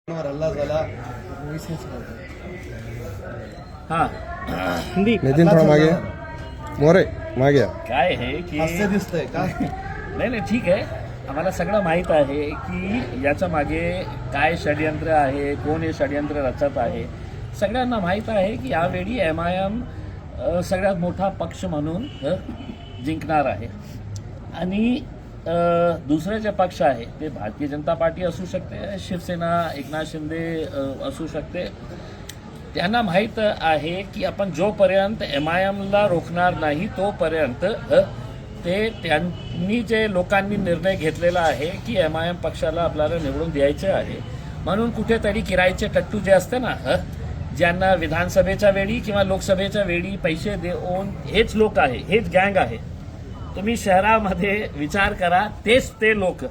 हल्ला झाला नितीन थोडा मागे मोरे मागे काय आहे की हास्य दिसतंय का? नाही ठीक आहे. आम्हाला सगळं माहीत आहे की याच्या मागे काय षडयंत्र आहे, कोण हे षडयंत्र रचत आहे. सगळ्यांना माहीत आहे की यावेळी MIM सगळ्यात मोठा पक्ष म्हणून जिंकणार आहे. आणि दुसरे जे पक्ष आहे ते भारतीय जनता पार्टी असू शकते, शिवसेना, एकनाथ शिंदे असू शकते. त्यांना माहीत आहे की आपण जोपर्यंत MIMला रोखणार नाही तोपर्यंत त्यांनी जे लोकांनी निर्णय घेतलेला आहे की MIM पक्षाला आपल्याला निवडून द्यायचे आहे. म्हणून कुठेतरी किरायचे टट्टू जे असते ना, ज्यांना विधानसभेच्या वेळी किंवा लोकसभेच्या वेळी पैसे देऊन, हेच लोक आहे, हेच गँग आहे. तुम्ही शहरामध्ये विचार करा, तेच ते लोक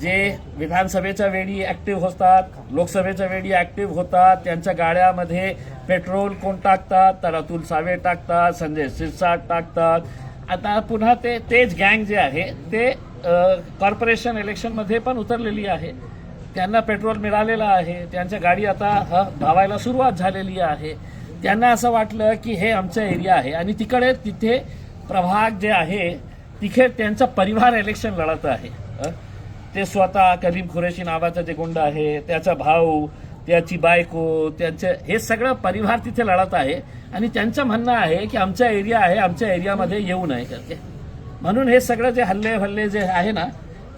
जे विधानसभेच्या वेळी ॲक्टिव्ह होतात, लोकसभेच्या वेळी ॲक्टिव्ह होतात. त्यांच्या गाड्यामध्ये पेट्रोल कोण टाकतात? तर अतुल सावे टाकतात, संजय शिरसाट टाकतात. आता पुन्हा तेच गँग जे आहे ते कॉर्पोरेशन इलेक्शनमध्ये पण उतरलेली आहे. त्यांना पेट्रोल मिळालेलं आहे, त्यांच्या गाडी आता धावायला सुरुवात झालेली आहे. त्यांना असं वाटलं की हे आमचं एरिया आहे आणि तिथे प्रभाग जे आहे तिथे त्यांचा परिवार इलेक्शन लढत आहे. ते स्वतः कलीम खुरेशी नावाचा जे गुंड आहे, त्याचा भाऊ, त्याची बायको, त्यांचे हे सगळं परिवार तिथे लढत आहे. आणि त्यांचं म्हणणं आहे की आमचा एरिया आहे, आमच्या एरियामध्ये येऊ नये करके. म्हणून हे सगळं जे हल्ले जे आहे ना,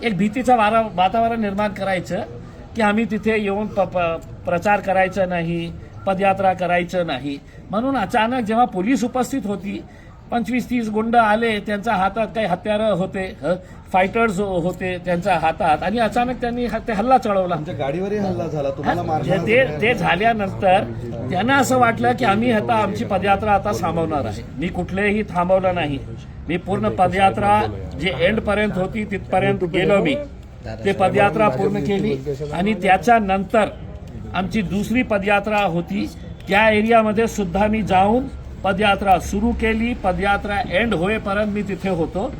एक भीतीचं वातावरण निर्माण करायचं की आम्ही तिथे येऊन प्रचार करायचा नाही, पदयात्रा करायचं नाही. म्हणून अचानक जेव्हा पोलीस उपस्थित होती, 25-30 गुंड आले, त्यांच्या हातात काही हत्यारं होते, फायटर्स होते त्यांच्या हातात, आणि अचानक त्यांनी ते हल्ला चढवला. आमच्या गाडीवरही हल्ला झाला, तुम्हाला ते झाल्यानंतर त्यांना असं वाटलं की आम्ही आता आमची पदयात्रा आता थांबवणार आहे. मी कुठलेही थांबवलं नाही. मी पूर्ण पदयात्रा जे एंड पर्यंत होती तिथपर्यंत गेलो. मी ते पदयात्रा पूर्ण केली आणि त्याच्यानंतर आमची दुसरी पदयात्रा होती, त्या एरियामध्ये सुद्धा मी जाऊन पदयात्रा सुरू केली. पदयात्रा एंड होईपर्यंत मी तिथे होतो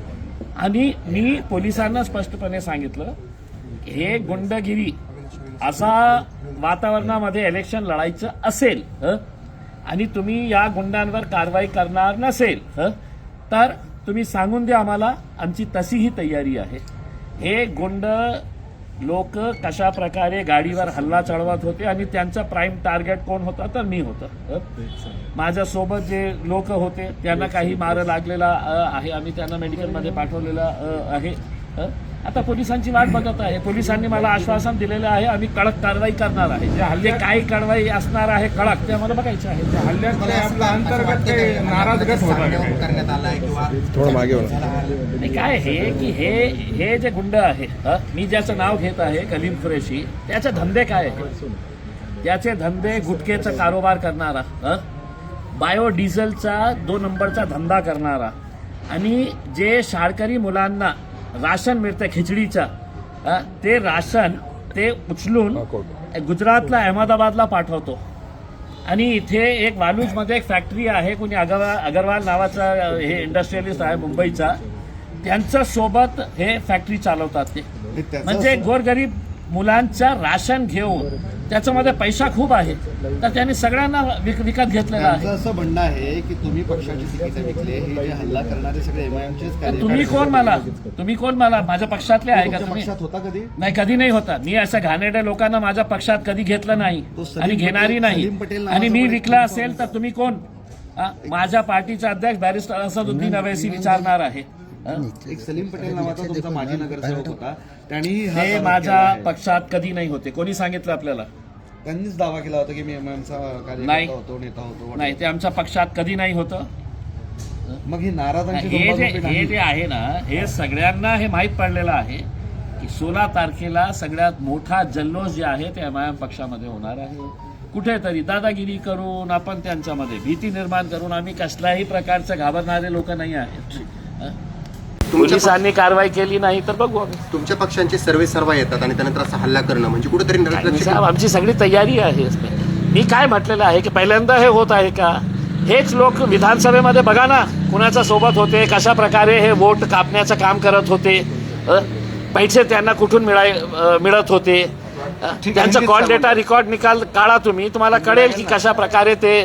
आणि मी पोलिसांना स्पष्टपणे सांगितलं, हे गुंडगिरी असा वातावरणामध्ये इलेक्शन लढायचं असेल आणि तुम्ही या गुंडांवर कारवाई करणार नसेल तर तुम्ही सांगून द्या आम्हाला, आमची तशीही तयारी आहे. हे गुंड लोक कशा प्रकारे गाडीवर हल्ला चढवत होते आणि त्यांचं प्राईम टार्गेट कोण होता तर मी होतं. माझ्यासोबत जे लोक होते त्यांना काही मार लागलेला आहे, आम्ही त्यांना मेडिकलमध्ये पाठवलेलं आहे. आता पोलिसांची वाट बघत आहे. पोलिसांनी मला आश्वासन दिलेलं आहे, आम्ही कडक कारवाई करणार आहे. जे हल्ले काय कारवाई असणार आहे कडक, ते आम्हाला बघायचं आहे. त्या हल्ल्यामध्ये आपला अंतर्गत नाराज करण्यात आला आहे किंवा थोडं मागे नाही. काय हे की हे जे गुंड आहे, मी ज्याचं नाव घेत आहे कलीम खुरेशी, त्याचे धंदे काय आहे? त्याचे धंदे गुटखेचा कारोबार करणारा, बायोडिझेलचा 2 नंबरचा धंदा करणारा, आणि जे शाळकरी मुलांना राशन मिळतं खिचडीचा, ते राशन ते उचलून गुजरातला, अहमदाबादला पाठवतो. आणि इथे एक वालूजमध्ये एक फॅक्टरी आहे, कोणी अगरवाल नावाचा हे इंडस्ट्रियलिस्ट आहे मुंबईचा, त्यांच्या सोबत हे फॅक्टरी चालवतात. ते म्हणजे गोरगरीब मुलांचा राशन घेऊन त्याच्यामध्ये पैसा खूप आहे, तर त्यांनी सगळ्यांना विकत घेतलेला आहे. असं म्हणणं आहे की तुम्ही पक्षाची तिकीट विकले, हे जे हल्ला करणारे सगळे MIMचेच कार्यकर्ते. तुम्ही कोण मला माझ्या पक्षातले आहे का? तुम्ही पक्षात होता कधी? नाही, कधी नाही होता. मी असं घाणेरड्या लोकांना माझ्या पक्षात कधी घेतलं नाही आणि घेणारी नाही. आणि मी विकला असेल तर तुम्ही कोण? माझ्या पार्टीचा अध्यक्ष बॅरिस्टर असदुद्दीन अवैसी विचारणार आहे. एक सलीम पटेल नावाचा तुमचा माजी नगरसेवक होता, त्यांनी हे माझ्या पक्षात कधी नाही होते. कोणी सांगितलं आपल्याला? त्यांनीच दावा केला होता की मी MIMचा कार्यकर्ता होतो, नेता होतो. नाही, ते आमच्या पक्षात कधी नाही होतं. मग ही नाराजांची हे जे आहे ना, हे सगळ्यांना हे माहीत पडलेलं आहे की 16 तारखेला सगळ्यात मोठा जल्लोष जे आहे ते MIM पक्षामध्ये होणार आहे. कुठेतरी दादागिरी करून, आपण त्यांच्यामध्ये भीती निर्माण करून, आम्ही कसल्याही प्रकारचे घाबरणारे लोक नाही आहेत. पोलिसांनी कारवाई केली नाही तर बघू आम्ही. तुमच्या पक्षांचे सर्व येतात आणि त्यानंतर असा हल्ला करणं म्हणजे कुठेतरी साहेब, आमची सगळी तयारी आहे. मी काय म्हटलेलं आहे की पहिल्यांदा हे होत आहे का? हेच लोक विधानसभेमध्ये बघा ना कुणाच्या सोबत होते, कशा प्रकारे हे वोट कापण्याचं काम करत होते, पैसे त्यांना कुठून मिळत होते. त्यांचा कॉल डेटा रेकॉर्ड निकाल काढा तुम्हाला कळेल की कशा प्रकारे ते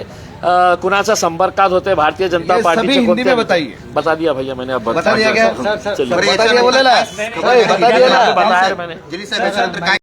कुणाच्या संपर्कात होते भारतीय जनता ये सभी पार्टीचे हिंदी कोणत्या- में बताइए। बता दिया भैया मैंने अब बता दिया क्या? चलिए। बरं, बता दिया बोलेला. याच्यानंतर ओय, बता दिया ना. बताया मैंने जलील साहेब याच्यानंतर काय